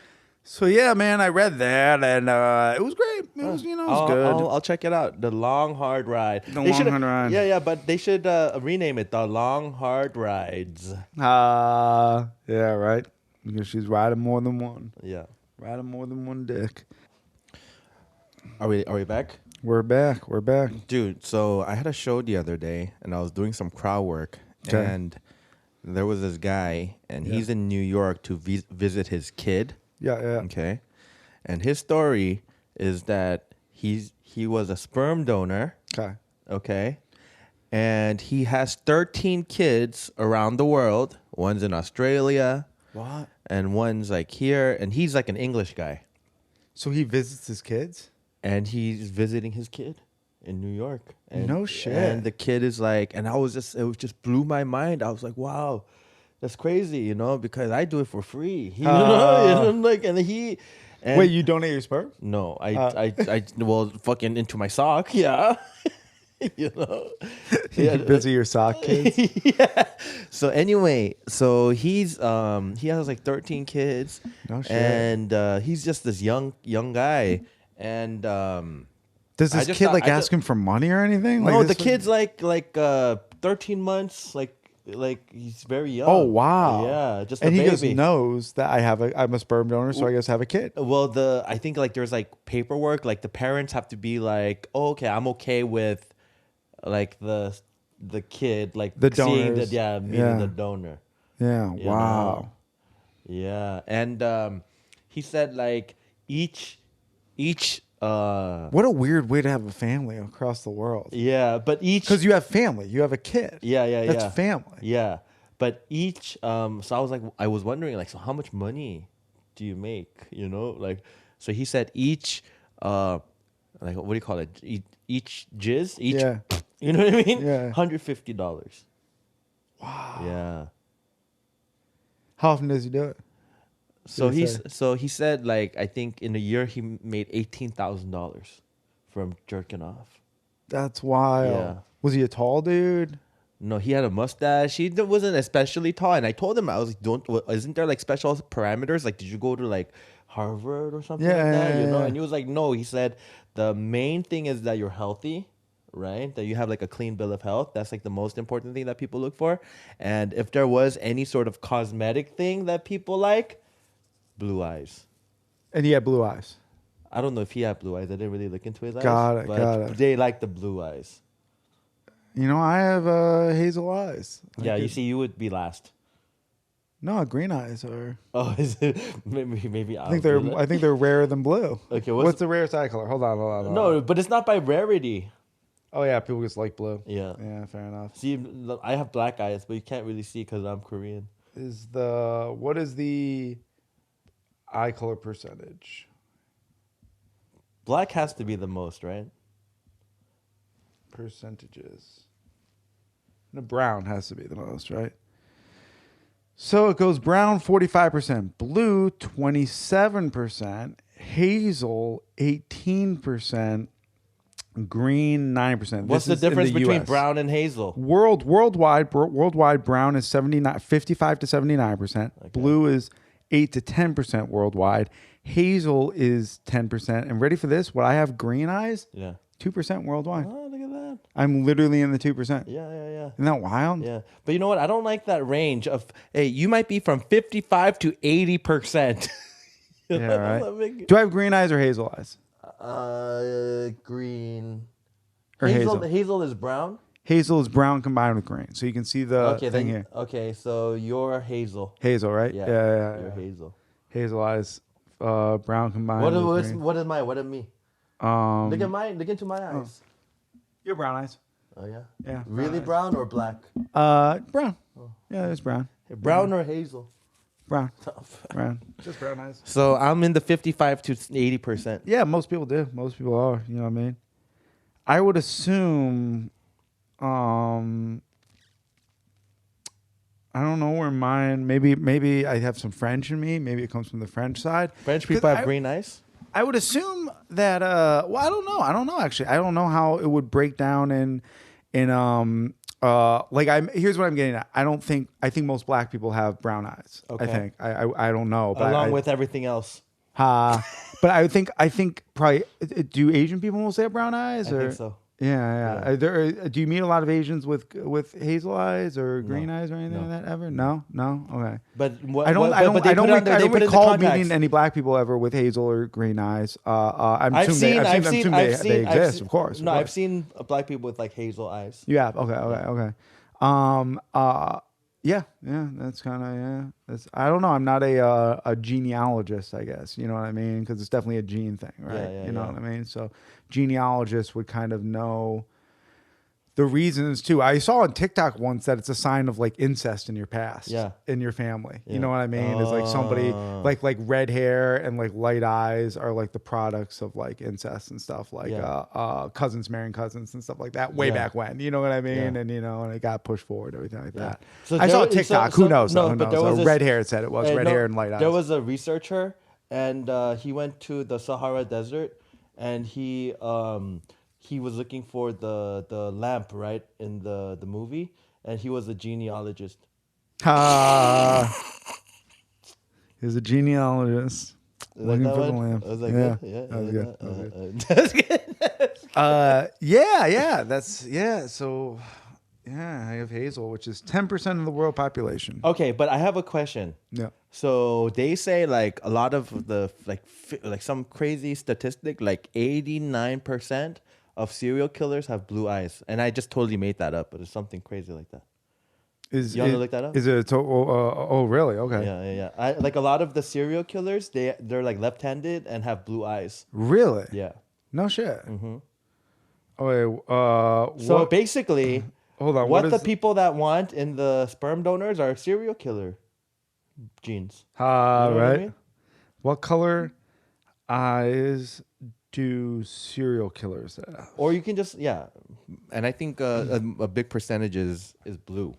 So yeah, man, I read that and it was great. It was, it was good. I'll check it out. The Long Hard Ride. The Long Hard Ride. Yeah, but they should rename it The Long Hard Rides. Yeah, right. Because she's riding more than one. Yeah. Riding more than one dick. Are we back? We're back. We're back. Dude, so I had a show the other day and I was doing some crowd work and there was this guy and he's in New York to visit his kid. Yeah. Okay. And his story is that he was a sperm donor. Okay. Okay. And he has 13 kids around the world. One's in Australia. What? And one's like here. And he's like an English guy. So he visits his kids? And he's visiting his kid in New York. And, No shit. And the kid is like, and it just blew my mind. I was like, wow, that's crazy, because I do it for free. Like, and he. And wait, you donate your sperm? No, well, fucking into my sock, yeah. You busy your sock kids? Yeah. So anyway, he has like 13 kids. No shit. And he's just this young guy. And does this kid ask him for money or anything? No, the kid's like 13 months, like he's very young. Oh wow! Yeah, just and a he baby. just knows that I'm a sperm donor, so I guess have a kid. Well, I think like there's like paperwork, like the parents have to be like, oh, okay, I'm okay with like the kid, like the seeing donors. meeting the donor. Yeah. Wow. Yeah, and he said like each. What a weird way to have a family across the world. Yeah, but because you have family, you have a kid. Yeah, that's family. Yeah, but each. So I was wondering, like, so how much money do you make? Like, so he said each, like, what do you call it? Each jizz, each. Yeah. You know what I mean? Yeah. $150. Wow. Yeah. How often does he do it? So he said like I think in a year he made $18,000 from jerking off. That's wild. Yeah. Was he a tall dude? No, he had a mustache. He wasn't especially tall, and I told him I was like, isn't there like special parameters? Like, did you go to like Harvard or something like that? Yeah. And he was like, no. He said the main thing is that you're healthy. Right? That you have like a clean bill of health. That's like the most important thing that people look for. And if there was any sort of cosmetic thing that people like, blue eyes. And he had blue eyes. I don't know if he had blue eyes. I didn't really look into his eyes. Got But it. they like the blue eyes. I have hazel eyes. Yeah, you see, you would be last. No, green eyes are. Oh, is it? Maybe I think they're rarer than blue. Okay, what's the rarest eye color? Hold on. No, but it's not by rarity. Oh yeah, people just like blue. Yeah. Yeah, fair enough. See, I have black eyes, but you can't really see because I'm Korean. What is the eye color percentage? Black has to be the most, right? Percentages. No, brown has to be the most, right? So it goes brown 45%, blue 27%, hazel 18%, green 9%. What's the difference between brown and hazel? Worldwide, brown is 55 to 79%. Okay. Blue is 8 to 10% worldwide. Hazel is 10%. And ready for this? What I have green eyes? Yeah. 2% worldwide. Oh, look at that. I'm literally in the 2%. Yeah. Isn't that wild? Yeah. But you know what? I don't like that range of, hey, you might be from 55 to 80%. Yeah, right. Do I have green eyes or hazel eyes? Green. Or hazel. Hazel is brown? Hazel is brown combined with green. So you can see the thing here. Okay, so you're hazel. Hazel, right? Yeah. You're hazel. Hazel eyes, brown combined with green. What am me? Look into my eyes. You're brown eyes. Oh, yeah? Yeah. Really brown or black? Brown. Oh. Yeah, it's brown. Brown or hazel? Brown. Brown. Just brown eyes. So I'm in the 55 to 80%. Yeah, most people do. Most people are. You know what I mean? I would assume, I don't know where mine. Maybe I have some French in me. Maybe it comes from the French side. French people have green eyes. I would assume that. Well, I don't know. I don't know actually. I don't know how it would break down in like here's what I'm getting at. I think most black people have brown eyes. Okay. I think. I don't know. But Along with everything else. But I think probably do Asian people mostly have brown eyes? I think so. Yeah. Do you meet a lot of Asians with hazel eyes or green eyes or anything like that ever? No. Okay. But I don't recall meeting any black people ever with hazel or green eyes. I've seen they exist, of course. No, I've seen black people with like hazel eyes. Yeah. Okay. Yeah. That's kind of I don't know. I'm not a genealogist, I guess. You know what I mean? Because it's definitely a gene thing, right? You know what I mean? So genealogists would kind of know the reasons too. I saw on TikTok once that it's a sign of like incest in your past, in your family. You know what I mean? It's like somebody like red hair and like light eyes are like the products of like incest and stuff, like cousins marrying cousins and stuff like that way back when. You know what I mean? And and it got pushed forward, everything like that. So I saw TikTok. Who knows? No, who but knows? Red hair. It said it was red hair and light eyes. There was a researcher, and he went to the Sahara Desert, and he was looking for the lamp, right, in the movie, and he was a genealogist. He was a genealogist looking for the lamp. Was that good? Yeah, that was good. So, I have hazel, which is 10% of the world population. Okay, but I have a question. Yeah. So they say like a lot of the like some crazy statistic, like 89% of serial killers have blue eyes, and I just totally made that up, but it's something crazy like that. You want to look that up? Is it? Oh, really? Okay. Yeah. I like a lot of the serial killers. They're like left-handed and have blue eyes. Really? Yeah. No shit. Mm-hmm. Okay. So basically, hold on. What the people that want in the sperm donors are serial killer genes. You know right. What I mean? What color eyes do serial killers have? Or you can just and I think a big percentage is blue,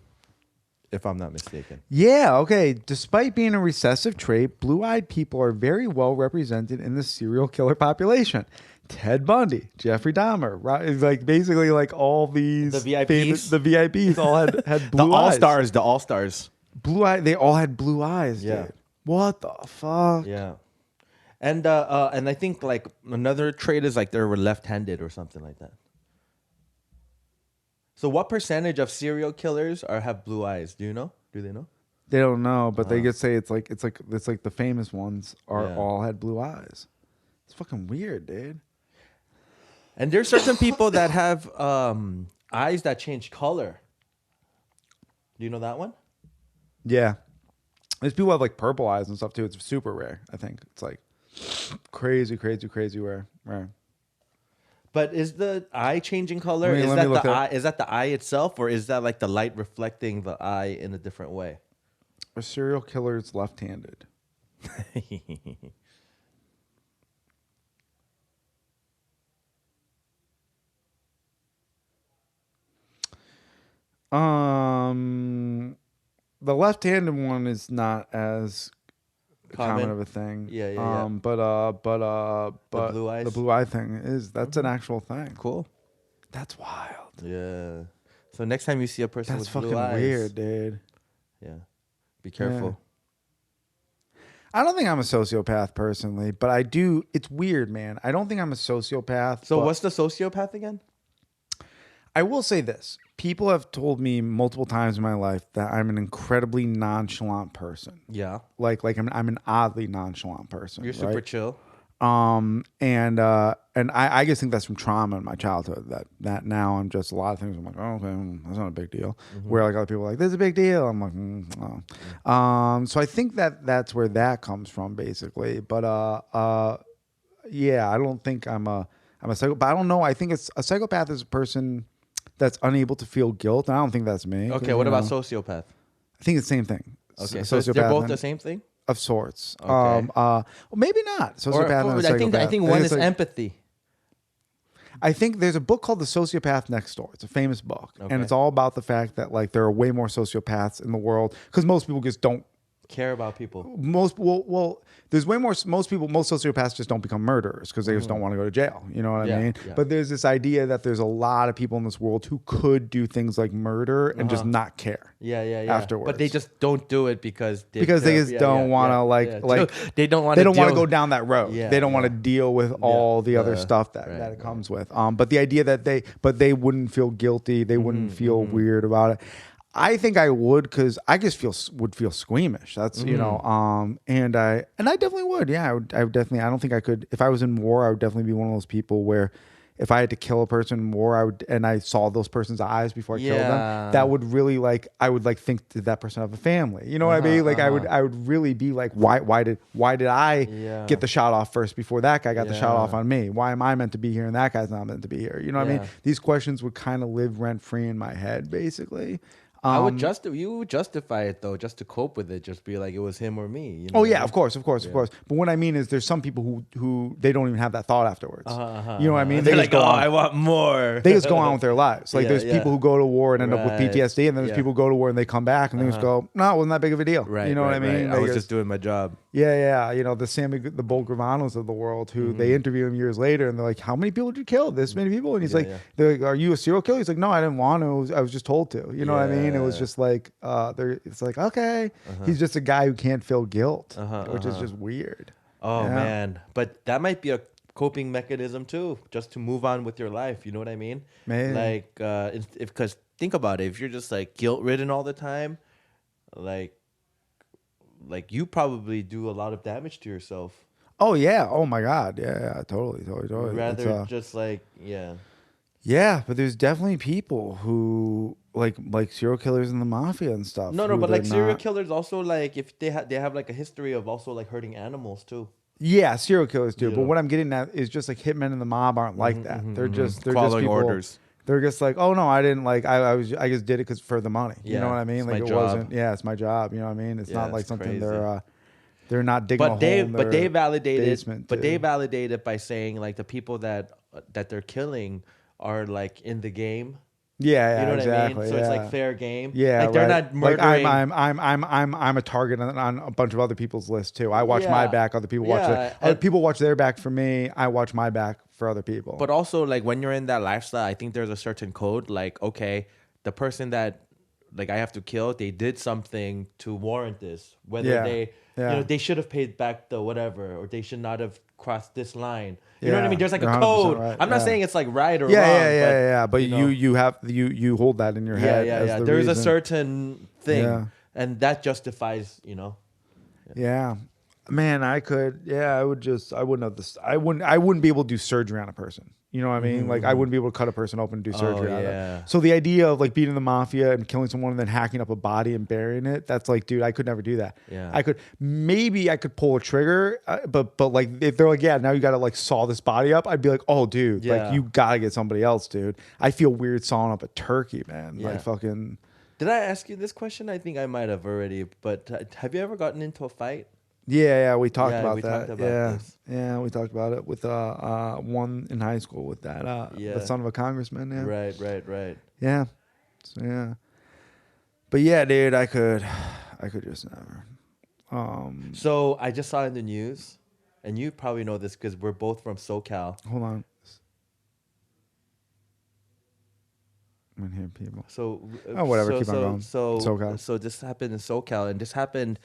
if I'm not mistaken. Yeah, okay. Despite being a recessive trait, blue-eyed people are very well represented in the serial killer population. Ted Bundy, Jeffrey Dahmer, right? Like basically like all these the VIPs, the VIPs all had blue eyes. The all-stars. Blue eye, they all had blue eyes, dude. What the fuck? Yeah. And I think like another trait is like they were left-handed or something like that. So what percentage of serial killers have blue eyes? Do you know? Do they know? They don't know, but they could say it's like the famous ones all had blue eyes. It's fucking weird, dude. And there's certain people that have eyes that change color. Do you know that one? Yeah. There's people who have like purple eyes and stuff too. It's super rare. I think it's like crazy rare. But is the eye changing color? Is that the eye itself, or is that like the light reflecting the eye in a different way? A serial killer is left-handed. The left-handed one is not as common of a thing. Yeah. But the blue eyes? The blue eye thing that's an actual thing. Cool. That's wild. Yeah. So next time you see a person with blue eyes, that's fucking weird, dude. Yeah. Be careful. Yeah. I don't think I'm a sociopath personally, but I do. It's weird, man. I don't think I'm a sociopath. So what's the sociopath again? I will say this. People have told me multiple times in my life that I'm an incredibly nonchalant person. Yeah. Like I'm an oddly nonchalant person. You're super chill. And I just think that's from trauma in my childhood that now I'm just a lot of things I'm like, oh, okay, that's not a big deal. Mm-hmm. Where like other people are like, this is a big deal. I'm like, oh. So I think that's where that comes from basically. But yeah, I don't think I'm a psychopath. But I don't know. I think a psychopath is a person that's unable to feel guilt. And I don't think that's me. Okay, what about sociopath? I think it's the same thing. Okay, so they're both the same thing? Of sorts. Okay. Well, maybe not. Sociopath and psychopath. I think one is like, empathy. I think there's a book called The Sociopath Next Door. It's a famous book, and it's all about the fact that like there are way more sociopaths in the world because most people just don't care about people. There's way more. Most sociopaths just don't become murderers because they just don't want to go to jail. You know what I mean? Yeah. But there's this idea that there's a lot of people in this world who could do things like murder and just not care. Yeah. Afterwards, but they just don't do it because they just don't want to like they don't want to go down that road. Yeah, they don't want to deal with all the other stuff that it comes with. But the idea that they wouldn't feel guilty, they wouldn't feel weird about it. I think I would because I just would feel squeamish. That's you know, and I definitely would. Yeah, I would definitely. I don't think I could if I was in war. I would definitely be one of those people where if I had to kill a person in war, I saw those person's eyes before I killed them. That would really I would think, did that person have a family? You know what I mean? Like I would really be like, why did I get the shot off first before that guy got the shot off on me? Why am I meant to be here and that guy's not meant to be here? You know what I mean? These questions would kind of live rent free in my head, basically. You would justify it though, just to cope with it. Just be like, it was him or me. You know of course. But what I mean is, there's some people who they don't even have that thought afterwards. You know what I mean? They're like, I want more. They just go on with their lives. Like there's people who go to war and end up with PTSD, and then there's people who go to war and they come back and they just go, no, it wasn't that big of a deal. Right. You know what I mean? I was just doing my job. Yeah. You know, the Bolgravanos of the world who they interview him years later and they're like, how many people did you kill? This many people? And he's they're like, are you a serial killer? He's like, no, I didn't want to. I was just told to. You know what I mean? It was just like, it's like, okay, he's just a guy who can't feel guilt, which is just weird. Oh man, but that might be a coping mechanism too, just to move on with your life. You know what I mean? Man. Like, because think about it, if you're just like guilt ridden all the time, like you probably do a lot of damage to yourself. Oh yeah. Oh my God. Yeah. Totally. Rather just Yeah, but there's definitely people who like serial killers in the mafia and stuff. No, but like serial killers also, like if they have like a history of also like hurting animals too. Yeah, serial killers do. Yeah. But what I'm getting at is just like hitmen in the mob aren't like that. They're just following people, orders. They're just like, oh no, I didn't like. I just did it because for the money. You know what I mean? It's like my it job. wasn't. Yeah, it's my job. You know what I mean? It's not like something crazy. they're not digging a hole in their basement. But they validate it by saying like the people that they're killing are like in the game. Yeah, you know exactly. what I mean? So it's like fair game. Yeah, like they're not murdering. Like I'm a target on a bunch of other people's lists too. I watch my back. Other people watch other people watch their back for me. I watch my back for other people. But also, like when you're in that lifestyle, I think there's a certain code. Like, okay, the person that like I have to kill, they did something to warrant this. Whether they, you know, they should have paid back the whatever, or they should not have crossed this line. You know what I mean? There's like a code. Right. I'm not saying it's like right or wrong. Yeah. But you hold that in your head. Yeah. There's a certain thing, and that justifies, you know. Yeah. Man, I could. Yeah, I would just. I wouldn't have this. I wouldn't be able to do surgery on a person. You know what I mean? Like I wouldn't be able to cut a person open and do surgery on it. So the idea of like being in the mafia and killing someone and then hacking up a body and burying it, that's like, dude, I could never do that. Yeah. I could pull a trigger, but like if they're like, yeah, now you got to like saw this body up, I'd be like, oh, dude, like you gotta get somebody else, dude. I feel weird sawing up a turkey, man. Like fucking. Did I ask you this question? I think I might have already. But have you ever gotten into a fight? Yeah, we talked about that. Talked about this. Yeah, we talked about it with one in high school with that the son of a congressman. Yeah, right. Yeah, but yeah, dude, I could just never. So I just saw in the news, and you probably know this because we're both from SoCal. Hold on. I'm hearing people. So whatever. Keep on going. SoCal. So this happened in SoCal, and this happened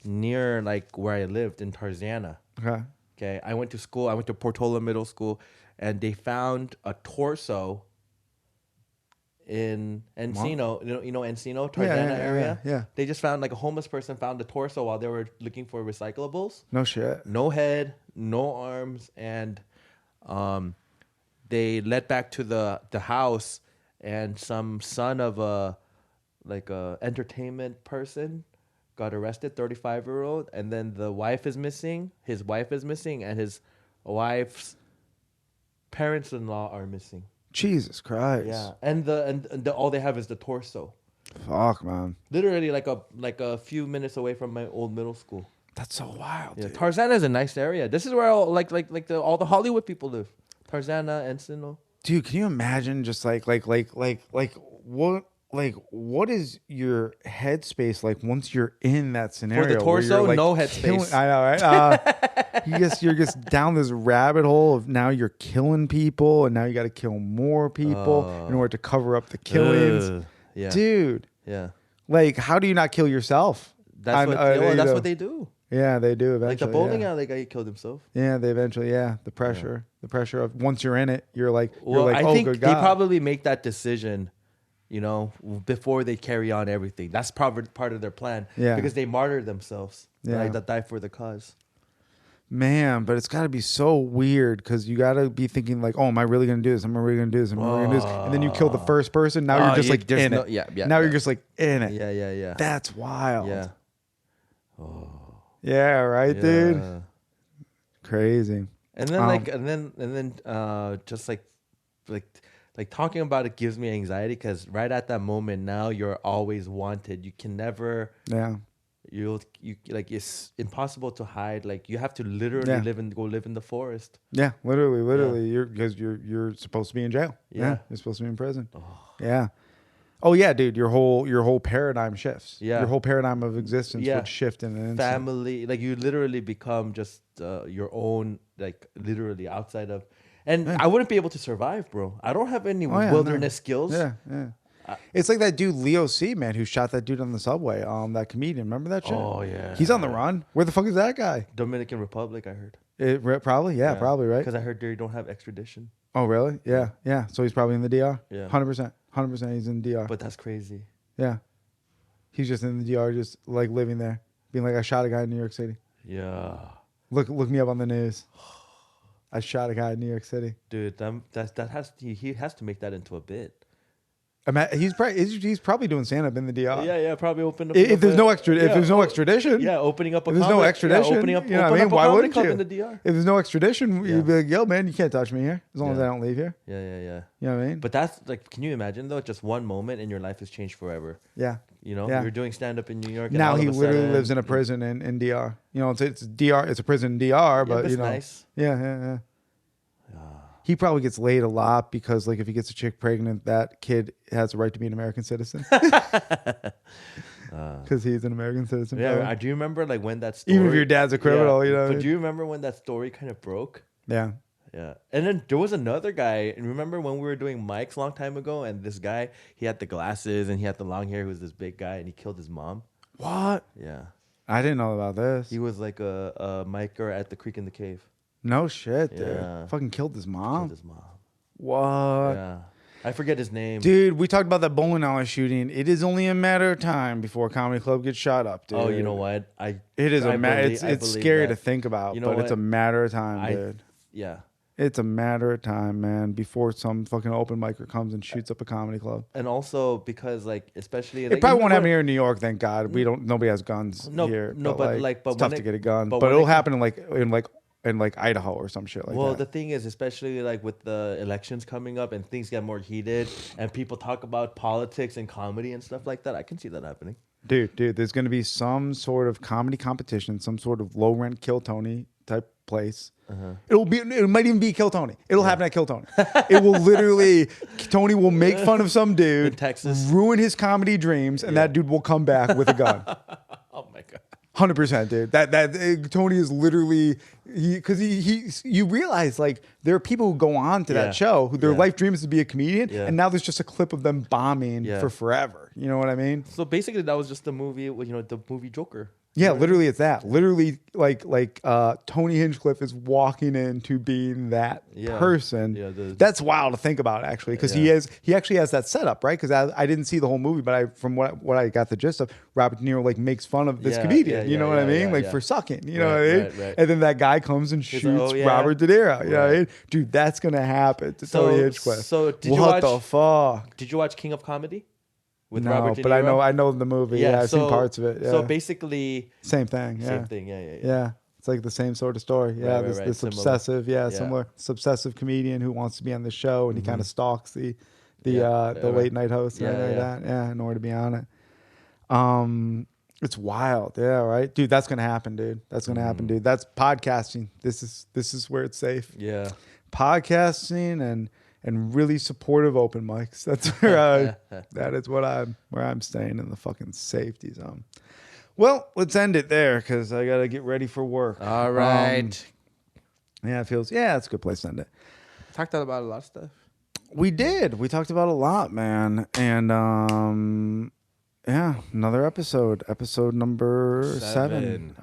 near like where I lived in Tarzana. Okay. I went to school. I went to Portola Middle School, and they found a torso in Encino. You know Encino, Tarzana area. Yeah. They just found like a homeless person found a torso while they were looking for recyclables. No shit. No head, no arms, and they led back to the house. And some son of a entertainment person got arrested, 35-year-old, and then the wife is missing. His wife is missing, and his wife's parents-in-law are missing. Jesus Christ! Yeah, and the all they have is the torso. Fuck, man. Literally like a few minutes away from my old middle school. That's so wild. Yeah, dude. Tarzana is a nice area. This is where all the Hollywood people live. Tarzana, Encino. Dude, can you imagine just what is your headspace like once you're in that scenario? For the torso, like no headspace. I know, right? You're just down this rabbit hole of now you're killing people, and now you got to kill more people in order to cover up the killings. Yeah. Dude. Yeah. Like, how do you not kill yourself? That's what they do. Yeah, they do eventually. Like the bowling alley guy, he killed himself. Yeah, they eventually. Yeah, the pressure of once you're in it, you're like, I oh, think good they God. probably make that decision, before they carry on everything. That's probably part of their plan. Yeah, because they martyr themselves. Yeah, like that die for the cause. Man, but it's got to be so weird because you got to be thinking like, oh, am I really gonna do this? Am I really gonna do this? Am I really gonna do this? And then you kill the first person. Now you're just like in it. Yeah. Now you're just like in it. Yeah. That's wild. Yeah. Yeah, right, dude. Crazy. And then just like talking about it gives me anxiety because right at that moment now you're always wanted. You can never. Yeah. You like it's impossible to hide. Like you have to literally go live in the forest. Yeah, literally. You're supposed to be in jail. Yeah, you're supposed to be in prison. Yeah. Oh yeah, dude. Your whole paradigm shifts. Yeah. Your whole paradigm of existence would shift in an instant. Family, like you literally become just your own, like literally outside of. And I wouldn't be able to survive, bro. I don't have any wilderness skills. Yeah. It's like that dude Leo C, man, who shot that dude on the subway. That comedian. Remember that shit? Oh yeah. He's on the run. Where the fuck is that guy? Dominican Republic, I heard. Probably. Yeah, probably right. Because I heard they don't have extradition. Oh really? Yeah. So he's probably in the DR. Yeah. 100%. He's in the DR. But that's crazy. Yeah. He's just in the DR, just like living there, being like, I shot a guy in New York City. Yeah. Look me up on the news. I shot a guy in New York City. Dude, he has to make that into a bit. He's probably doing stand up in the DR. Yeah, probably open up. If there's no extradition. Yeah, opening up. If there's no extradition, opening up. You know what I mean? Why wouldn't you? In the DR. If there's no extradition, you'd be like, yo, man, you can't touch me here as long as I don't leave here. Yeah. You know what I mean? But that's like, can you imagine though? Just one moment and your life has changed forever. Yeah. You're doing stand up in New York. And now he literally lives in a prison in DR. It's DR. It's a prison in DR, but it's nice. Yeah. He probably gets laid a lot because, like, if he gets a chick pregnant, that kid has a right to be an American citizen. Because he's an American citizen. Yeah, do you remember like when that story? Even if your dad's a criminal, you know. But do you remember when that story kind of broke? Yeah. Yeah. And then there was another guy. And remember when we were doing mics a long time ago? And this guy, he had the glasses and he had the long hair. He was this big guy and he killed his mom. What? Yeah. I didn't know about this. He was like a micer at the Creek in the Cave. No shit, dude. Yeah. Fucking killed his mom. What? Yeah. I forget his name. Dude, we talked about that bowling alley shooting. It is only a matter of time before a comedy club gets shot up, dude. Oh, you know what? It's scary to think about, but it's a matter of time, dude. Yeah. It's a matter of time, man, before some fucking open micer comes and shoots up a comedy club. And also because, like, especially it probably won't happen here in New York, thank God. Nobody has guns here. No, but it's tough to get a gun. But it'll happen in Idaho or some shit like that. Well, the thing is, especially like with the elections coming up and things get more heated and people talk about politics and comedy and stuff like that, I can see that happening. Dude, there's going to be some sort of comedy competition, some sort of low rent Kill Tony type place. It might even be Kill Tony. It'll happen at Kill Tony. It will literally, Tony will make fun of some dude in Texas, ruin his comedy dreams, and that dude will come back with a gun. Oh my God. 100%, dude. That Tony is literally because you realize like there are people who go on to that show who their life dream is to be a comedian, and now there's just a clip of them bombing for forever. You know what I mean? So basically, that was just the movie. The movie Joker. Yeah, literally, it's that. Literally, Tony Hinchcliffe is walking into being that person. Yeah, that's wild to think about, actually, because he actually has that setup, right? Because I didn't see the whole movie, but from what I got the gist of, Robert De Niro makes fun of this comedian. You know what I mean? For sucking. You know what I mean? Right. And then that guy comes and shoots Robert De Niro. You know what I mean? Dude, that's gonna happen to Tony Hinchcliffe. So what the fuck? Did you watch King of Comedy? With Robert De Niro? But I know the movie. Yeah, I've seen parts of it. Yeah. So basically, same thing. Yeah. Same thing. Yeah. Yeah, it's like the same sort of story. Yeah, this obsessive, similar obsessive comedian who wants to be on the show, and he kind of stalks the late night host and everything like that. Yeah, in order to be on it. It's wild. Yeah, right, dude. That's gonna happen, dude. That's gonna happen, dude. That's podcasting. This is where it's safe. Yeah, podcasting and really supportive open mics. That's where that is where I'm staying in the fucking safety zone. Well, let's end it there because I gotta get ready for work. All right. It's a good place to end it. Talked about a lot of stuff. We did. We talked about a lot, man. And another episode number 7.